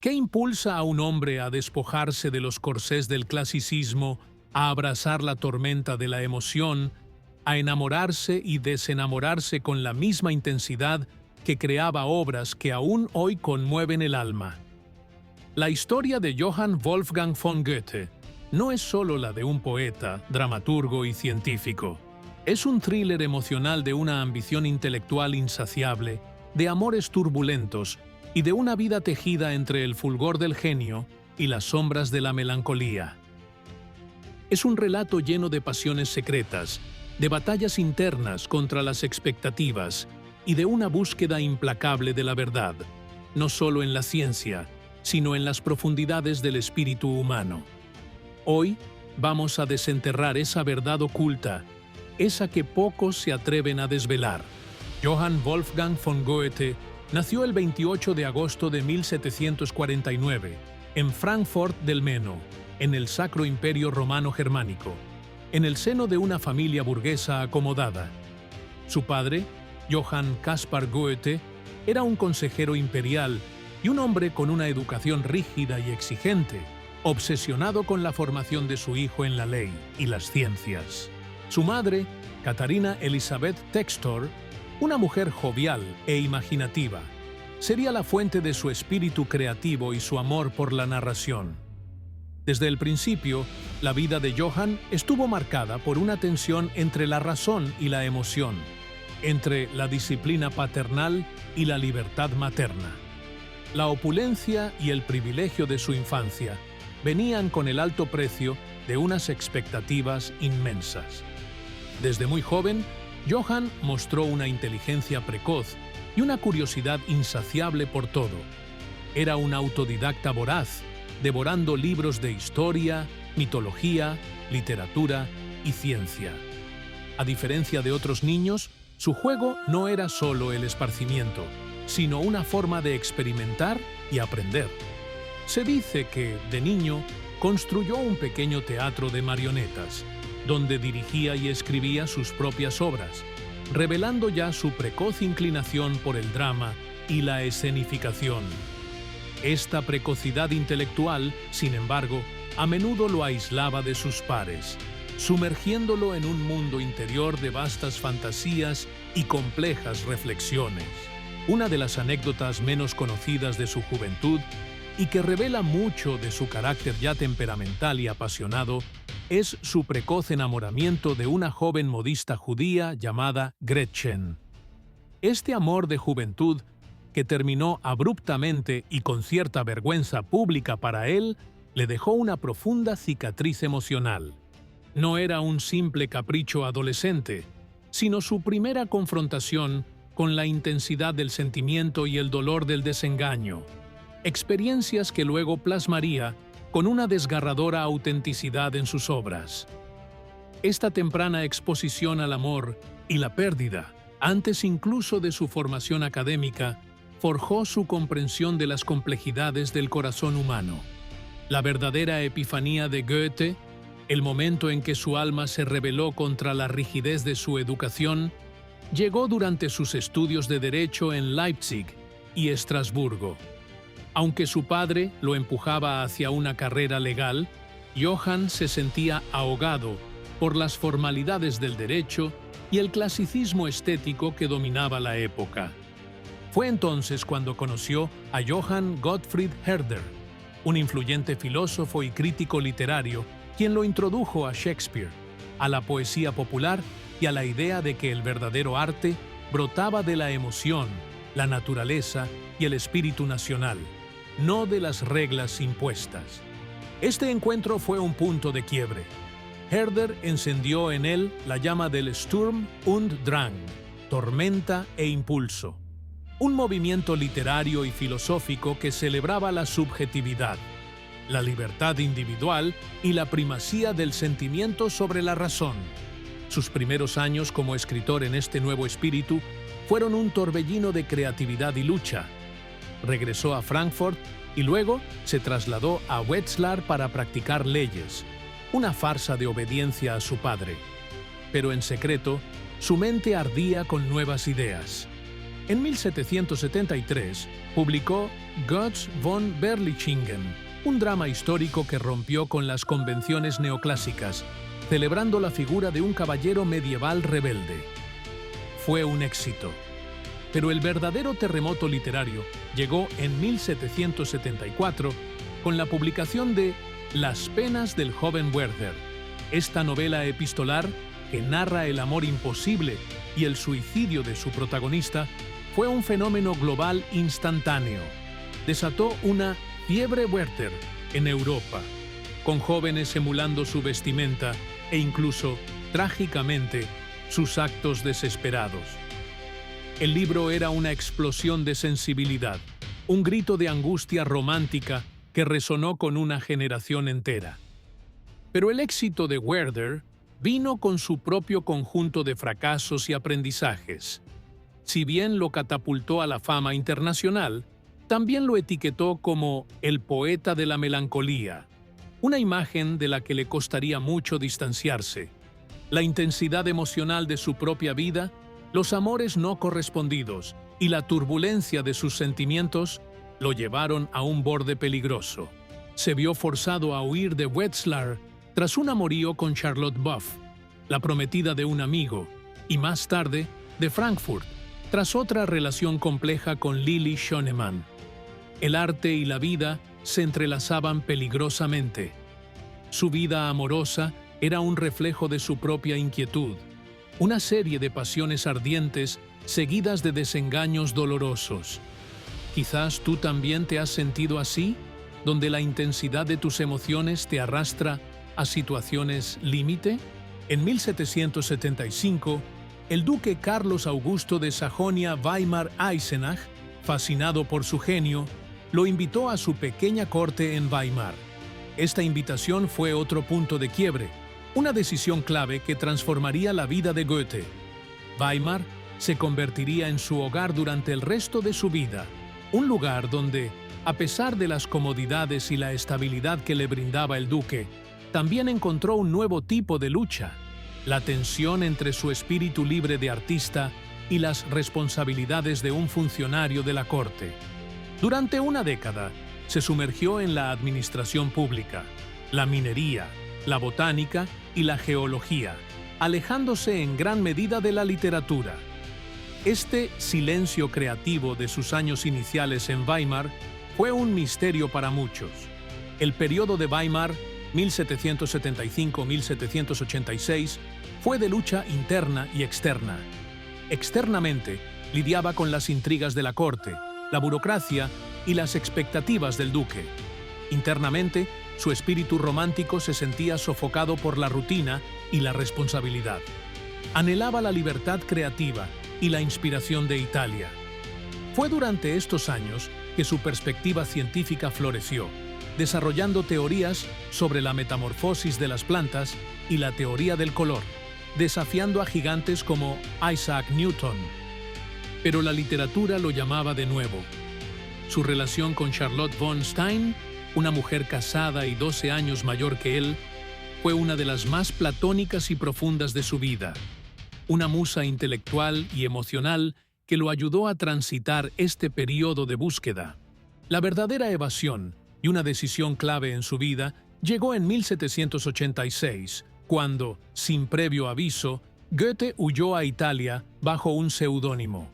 ¿Qué impulsa a un hombre a despojarse de los corsés del clasicismo, a abrazar la tormenta de la emoción, a enamorarse y desenamorarse con la misma intensidad que creaba obras que aún hoy conmueven el alma? La historia de Johann Wolfgang von Goethe no es solo la de un poeta, dramaturgo y científico. Es un thriller emocional de una ambición intelectual insaciable, de amores turbulentos y de una vida tejida entre el fulgor del genio y las sombras de la melancolía. Es un relato lleno de pasiones secretas, de batallas internas contra las expectativas y de una búsqueda implacable de la verdad, no solo en la ciencia, sino en las profundidades del espíritu humano. Hoy vamos a desenterrar esa verdad oculta, esa que pocos se atreven a desvelar. Johann Wolfgang von Goethe nació el 28 de agosto de 1749 en Frankfurt del Meno, en el Sacro Imperio Romano Germánico, en el seno de una familia burguesa acomodada. Su padre, Johann Caspar Goethe, era un consejero imperial y un hombre con una educación rígida y exigente, obsesionado con la formación de su hijo en la ley y las ciencias. Su madre, Katharina Elisabeth Textor, una mujer jovial e imaginativa, sería la fuente de su espíritu creativo y su amor por la narración. Desde el principio, la vida de Johann estuvo marcada por una tensión entre la razón y la emoción, entre la disciplina paternal y la libertad materna. La opulencia y el privilegio de su infancia venían con el alto precio de unas expectativas inmensas. Desde muy joven, Johann mostró una inteligencia precoz y una curiosidad insaciable por todo. Era un autodidacta voraz, devorando libros de historia, mitología, literatura y ciencia. A diferencia de otros niños, su juego no era solo el esparcimiento, sino una forma de experimentar y aprender. Se dice que, de niño, construyó un pequeño teatro de marionetas, donde dirigía y escribía sus propias obras, revelando ya su precoz inclinación por el drama y la escenificación. Esta precocidad intelectual, sin embargo, a menudo lo aislaba de sus pares, sumergiéndolo en un mundo interior de vastas fantasías y complejas reflexiones. Una de las anécdotas menos conocidas de su juventud y que revela mucho de su carácter ya temperamental y apasionado es su precoz enamoramiento de una joven modista judía llamada Gretchen. Este amor de juventud, que terminó abruptamente y con cierta vergüenza pública para él, le dejó una profunda cicatriz emocional. No era un simple capricho adolescente, sino su primera confrontación con la intensidad del sentimiento y el dolor del desengaño, experiencias que luego plasmaría con una desgarradora autenticidad en sus obras. Esta temprana exposición al amor y la pérdida, antes incluso de su formación académica, forjó su comprensión de las complejidades del corazón humano. La verdadera epifanía de Goethe, el momento en que su alma se rebeló contra la rigidez de su educación, llegó durante sus estudios de Derecho en Leipzig y Estrasburgo. Aunque su padre lo empujaba hacia una carrera legal, Johann se sentía ahogado por las formalidades del derecho y el clasicismo estético que dominaba la época. Fue entonces cuando conoció a Johann Gottfried Herder, un influyente filósofo y crítico literario, quien lo introdujo a Shakespeare, a la poesía popular y a la idea de que el verdadero arte brotaba de la emoción, la naturaleza y el espíritu nacional, no de las reglas impuestas. Este encuentro fue un punto de quiebre. Herder encendió en él la llama del Sturm und Drang, tormenta e impulso, un movimiento literario y filosófico que celebraba la subjetividad, la libertad individual y la primacía del sentimiento sobre la razón. Sus primeros años como escritor en este nuevo espíritu fueron un torbellino de creatividad y lucha. Regresó a Frankfurt y luego se trasladó a Wetzlar para practicar leyes, una farsa de obediencia a su padre. Pero en secreto, su mente ardía con nuevas ideas. En 1773 publicó Götz von Berlichingen, un drama histórico que rompió con las convenciones neoclásicas, celebrando la figura de un caballero medieval rebelde. Fue un éxito. Pero el verdadero terremoto literario llegó en 1774 con la publicación de Las penas del joven Werther, esta novela epistolar que narra el amor imposible y el suicidio de su protagonista. Fue un fenómeno global instantáneo. Desató una fiebre Werther en Europa, con jóvenes emulando su vestimenta e incluso, trágicamente, sus actos desesperados. El libro era una explosión de sensibilidad, un grito de angustia romántica que resonó con una generación entera. Pero el éxito de Werther vino con su propio conjunto de fracasos y aprendizajes. Si bien lo catapultó a la fama internacional, también lo etiquetó como el poeta de la melancolía, una imagen de la que le costaría mucho distanciarse. La intensidad emocional de su propia vida, los amores no correspondidos y la turbulencia de sus sentimientos lo llevaron a un borde peligroso. Se vio forzado a huir de Wetzlar tras un amorío con Charlotte Buff, la prometida de un amigo, y más tarde de Frankfurt, tras otra relación compleja con Lili Schoenemann. El arte y la vida se entrelazaban peligrosamente. Su vida amorosa era un reflejo de su propia inquietud, una serie de pasiones ardientes seguidas de desengaños dolorosos. Quizás tú también te has sentido así, donde la intensidad de tus emociones te arrastra a situaciones límite. En 1775, el duque Carlos Augusto de Sajonia-Weimar-Eisenach, fascinado por su genio, lo invitó a su pequeña corte en Weimar. Esta invitación fue otro punto de quiebre, una decisión clave que transformaría la vida de Goethe. Weimar se convertiría en su hogar durante el resto de su vida, un lugar donde, a pesar de las comodidades y la estabilidad que le brindaba el duque, también encontró un nuevo tipo de lucha, la tensión entre su espíritu libre de artista y las responsabilidades de un funcionario de la corte. Durante una década, se sumergió en la administración pública, la minería, la botánica y la geología, alejándose en gran medida de la literatura. Este silencio creativo de sus años iniciales en Weimar fue un misterio para muchos. El periodo de Weimar, 1775-1786, fue de lucha interna y externa. Externamente, lidiaba con las intrigas de la corte, la burocracia y las expectativas del duque. Internamente, su espíritu romántico se sentía sofocado por la rutina y la responsabilidad. Anhelaba la libertad creativa y la inspiración de Italia. Fue durante estos años que su perspectiva científica floreció, desarrollando teorías sobre la metamorfosis de las plantas y la teoría del color, desafiando a gigantes como Isaac Newton. Pero la literatura lo llamaba de nuevo. Su relación con Charlotte von Stein, una mujer casada y 12 años mayor que él, fue una de las más platónicas y profundas de su vida. Una musa intelectual y emocional que lo ayudó a transitar este periodo de búsqueda. La verdadera evasión y una decisión clave en su vida llegó en 1786, cuando, sin previo aviso, Goethe huyó a Italia bajo un seudónimo.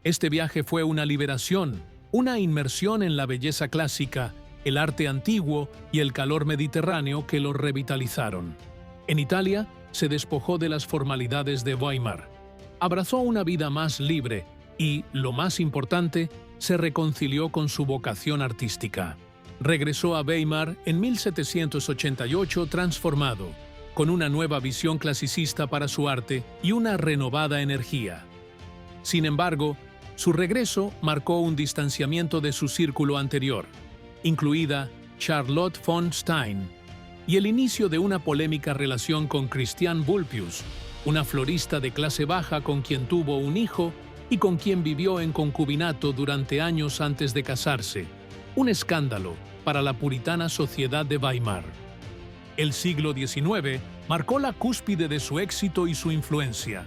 Este viaje fue una liberación, una inmersión en la belleza clásica, el arte antiguo y el calor mediterráneo que lo revitalizaron. En Italia, se despojó de las formalidades de Weimar. Abrazó una vida más libre y, lo más importante, se reconcilió con su vocación artística. Regresó a Weimar en 1788 transformado, con una nueva visión clasicista para su arte y una renovada energía. Sin embargo, su regreso marcó un distanciamiento de su círculo anterior, incluida Charlotte von Stein, y el inicio de una polémica relación con Christian Vulpius, una florista de clase baja con quien tuvo un hijo y con quien vivió en concubinato durante años antes de casarse, un escándalo para la puritana sociedad de Weimar. El siglo XIX marcó la cúspide de su éxito y su influencia.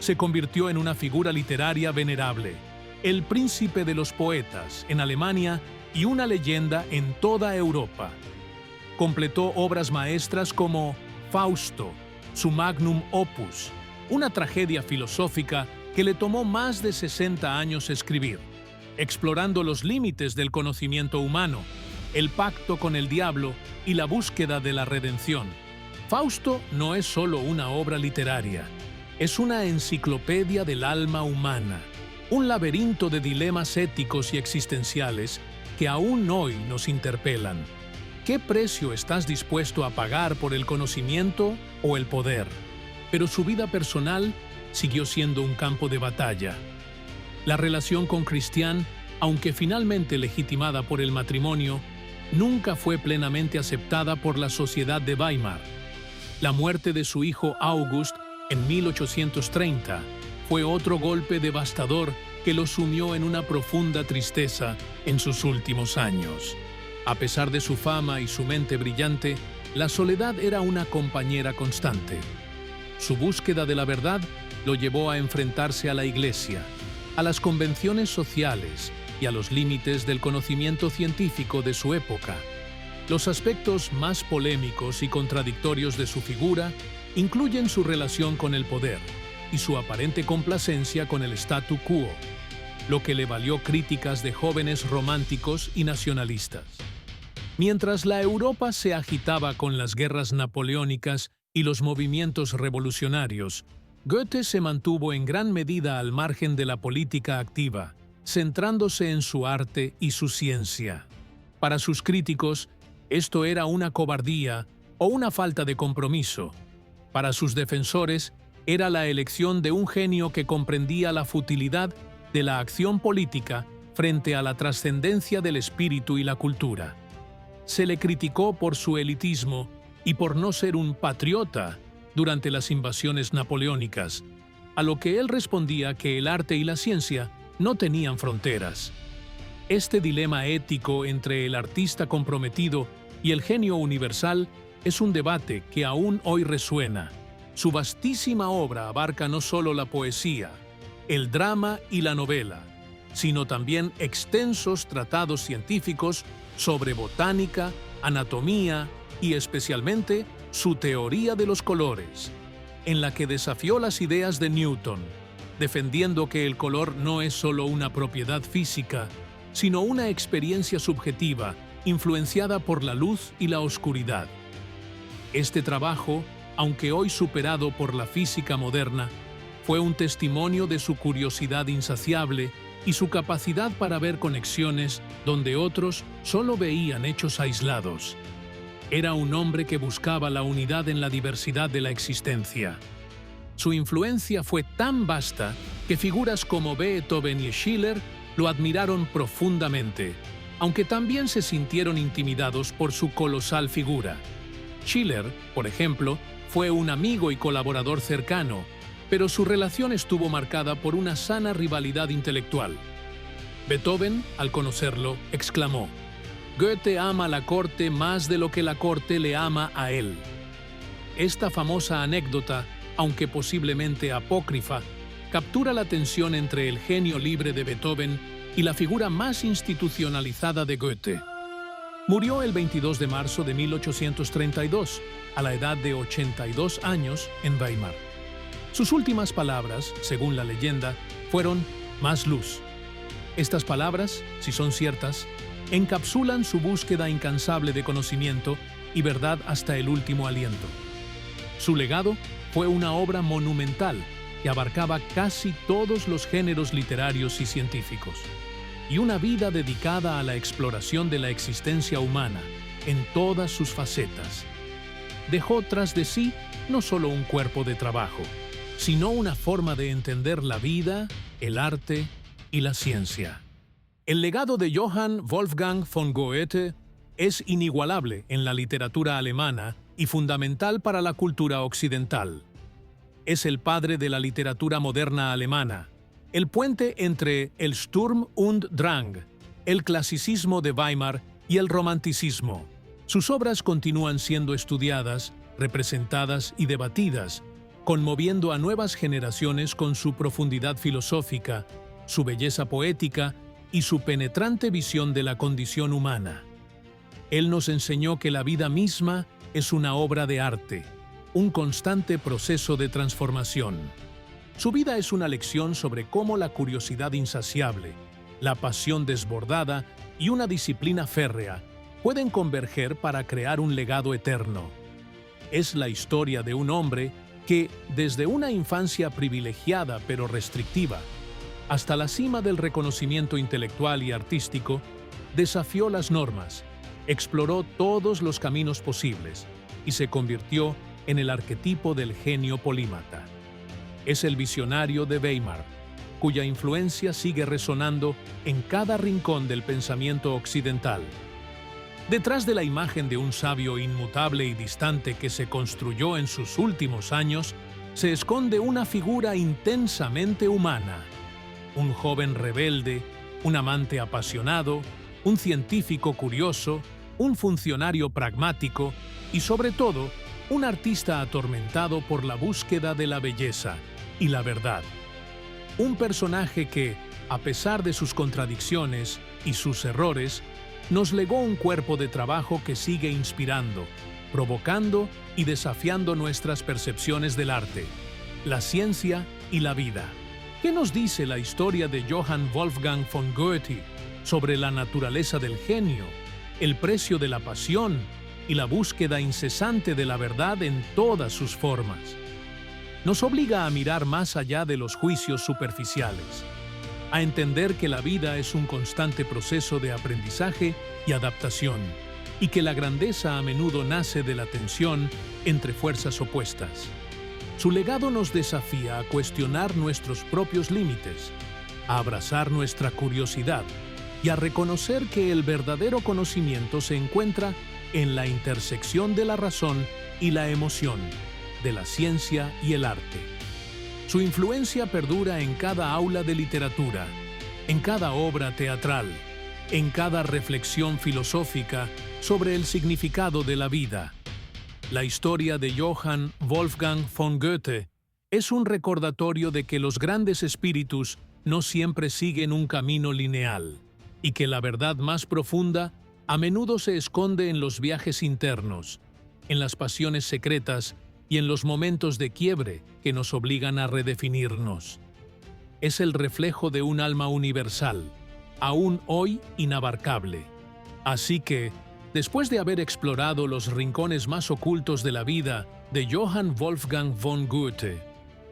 Se convirtió en una figura literaria venerable, el príncipe de los poetas en Alemania y una leyenda en toda Europa. Completó obras maestras como Fausto, su magnum opus, una tragedia filosófica que le tomó más de 60 años escribir, explorando los límites del conocimiento humano, el pacto con el diablo y la búsqueda de la redención. Fausto no es solo una obra literaria, es una enciclopedia del alma humana, un laberinto de dilemas éticos y existenciales que aún hoy nos interpelan. ¿Qué precio estás dispuesto a pagar por el conocimiento o el poder? Pero su vida personal siguió siendo un campo de batalla. La relación con Christian, aunque finalmente legitimada por el matrimonio, nunca fue plenamente aceptada por la sociedad de Weimar. La muerte de su hijo August en 1830 fue otro golpe devastador que lo sumió en una profunda tristeza en sus últimos años. A pesar de su fama y su mente brillante, la soledad era una compañera constante. Su búsqueda de la verdad lo llevó a enfrentarse a la Iglesia, a las convenciones sociales y a los límites del conocimiento científico de su época. Los aspectos más polémicos y contradictorios de su figura incluyen su relación con el poder y su aparente complacencia con el statu quo, lo que le valió críticas de jóvenes románticos y nacionalistas. Mientras la Europa se agitaba con las guerras napoleónicas y los movimientos revolucionarios, Goethe se mantuvo en gran medida al margen de la política activa, centrándose en su arte y su ciencia. Para sus críticos, esto era una cobardía o una falta de compromiso. Para sus defensores, era la elección de un genio que comprendía la futilidad de la acción política frente a la trascendencia del espíritu y la cultura. Se le criticó por su elitismo y por no ser un patriota durante las invasiones napoleónicas, a lo que él respondía que el arte y la ciencia no tenían fronteras. Este dilema ético entre el artista comprometido y el genio universal es un debate que aún hoy resuena. Su vastísima obra abarca no solo la poesía, el drama y la novela, sino también extensos tratados científicos sobre botánica, anatomía y especialmente su teoría de los colores, en la que desafió las ideas de Newton, defendiendo que el color no es solo una propiedad física, sino una experiencia subjetiva influenciada por la luz y la oscuridad. Este trabajo, aunque hoy superado por la física moderna, fue un testimonio de su curiosidad insaciable y su capacidad para ver conexiones donde otros solo veían hechos aislados. Era un hombre que buscaba la unidad en la diversidad de la existencia. Su influencia fue tan vasta que figuras como Beethoven y Schiller lo admiraron profundamente, aunque también se sintieron intimidados por su colosal figura. Schiller, por ejemplo, fue un amigo y colaborador cercano, pero su relación estuvo marcada por una sana rivalidad intelectual. Beethoven, al conocerlo, exclamó: «Goethe ama a la corte más de lo que la corte le ama a él». Esta famosa anécdota, aunque posiblemente apócrifa, captura la tensión entre el genio libre de Beethoven y la figura más institucionalizada de Goethe. Murió el 22 de marzo de 1832, a la edad de 82 años, en Weimar. Sus últimas palabras, según la leyenda, fueron «más luz». Estas palabras, si son ciertas, encapsulan su búsqueda incansable de conocimiento y verdad hasta el último aliento. Su legado fue una obra monumental que abarcaba casi todos los géneros literarios y científicos, y una vida dedicada a la exploración de la existencia humana en todas sus facetas. Dejó tras de sí no solo un cuerpo de trabajo, sino una forma de entender la vida, el arte y la ciencia. El legado de Johann Wolfgang von Goethe es inigualable en la literatura alemana y fundamental para la cultura occidental. Es el padre de la literatura moderna alemana, el puente entre el Sturm und Drang, el clasicismo de Weimar y el romanticismo. Sus obras continúan siendo estudiadas, representadas y debatidas, conmoviendo a nuevas generaciones con su profundidad filosófica, su belleza poética y su penetrante visión de la condición humana. Él nos enseñó que la vida misma es una obra de arte, un constante proceso de transformación. Su vida es una lección sobre cómo la curiosidad insaciable, la pasión desbordada y una disciplina férrea pueden converger para crear un legado eterno. Es la historia de un hombre que, desde una infancia privilegiada pero restrictiva, hasta la cima del reconocimiento intelectual y artístico, desafió las normas, exploró todos los caminos posibles y se convirtió en el arquetipo del genio polímata. Es el visionario de Weimar, cuya influencia sigue resonando en cada rincón del pensamiento occidental. Detrás de la imagen de un sabio inmutable y distante que se construyó en sus últimos años, se esconde una figura intensamente humana. Un joven rebelde, un amante apasionado, un científico curioso, un funcionario pragmático y, sobre todo, un artista atormentado por la búsqueda de la belleza y la verdad. Un personaje que, a pesar de sus contradicciones y sus errores, nos legó un cuerpo de trabajo que sigue inspirando, provocando y desafiando nuestras percepciones del arte, la ciencia y la vida. ¿Qué nos dice la historia de Johann Wolfgang von Goethe sobre la naturaleza del genio, el precio de la pasión y la búsqueda incesante de la verdad en todas sus formas? Nos obliga a mirar más allá de los juicios superficiales, a entender que la vida es un constante proceso de aprendizaje y adaptación, y que la grandeza a menudo nace de la tensión entre fuerzas opuestas. Su legado nos desafía a cuestionar nuestros propios límites, a abrazar nuestra curiosidad y a reconocer que el verdadero conocimiento se encuentra en la intersección de la razón y la emoción, de la ciencia y el arte. Su influencia perdura en cada aula de literatura, en cada obra teatral, en cada reflexión filosófica sobre el significado de la vida. La historia de Johann Wolfgang von Goethe es un recordatorio de que los grandes espíritus no siempre siguen un camino lineal y que la verdad más profunda a menudo se esconde en los viajes internos, en las pasiones secretas y en los momentos de quiebre que nos obligan a redefinirnos. Es el reflejo de un alma universal, aún hoy inabarcable. Así que, después de haber explorado los rincones más ocultos de la vida de Johann Wolfgang von Goethe,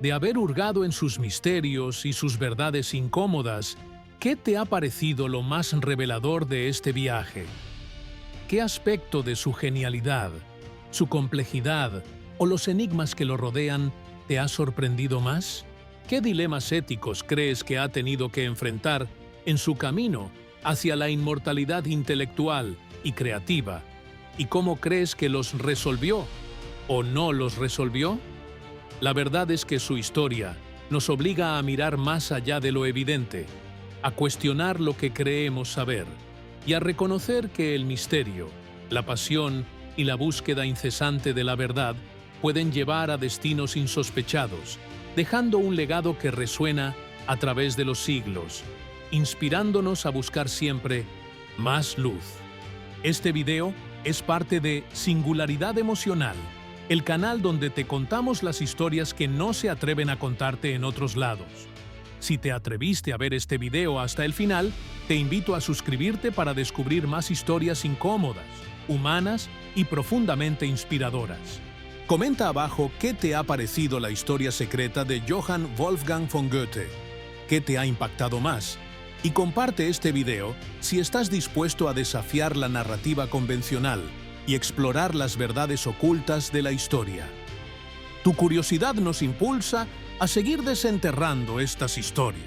de haber hurgado en sus misterios y sus verdades incómodas, ¿qué te ha parecido lo más revelador de este viaje? ¿Qué aspecto de su genialidad, su complejidad o los enigmas que lo rodean te ha sorprendido más? ¿Qué dilemas éticos crees que ha tenido que enfrentar en su camino hacia la inmortalidad intelectual y creativa? ¿Y cómo crees que los resolvió o no los resolvió? La verdad es que su historia nos obliga a mirar más allá de lo evidente, a cuestionar lo que creemos saber y a reconocer que el misterio, la pasión y la búsqueda incesante de la verdad pueden llevar a destinos insospechados, dejando un legado que resuena a través de los siglos, inspirándonos a buscar siempre más luz. Este video es parte de Singularidad Emocional, el canal donde te contamos las historias que no se atreven a contarte en otros lados. Si te atreviste a ver este video hasta el final, te invito a suscribirte para descubrir más historias incómodas, humanas y profundamente inspiradoras. Comenta abajo qué te ha parecido la historia secreta de Johann Wolfgang von Goethe, qué te ha impactado más, y comparte este video si estás dispuesto a desafiar la narrativa convencional y explorar las verdades ocultas de la historia. Tu curiosidad nos impulsa a seguir desenterrando estas historias.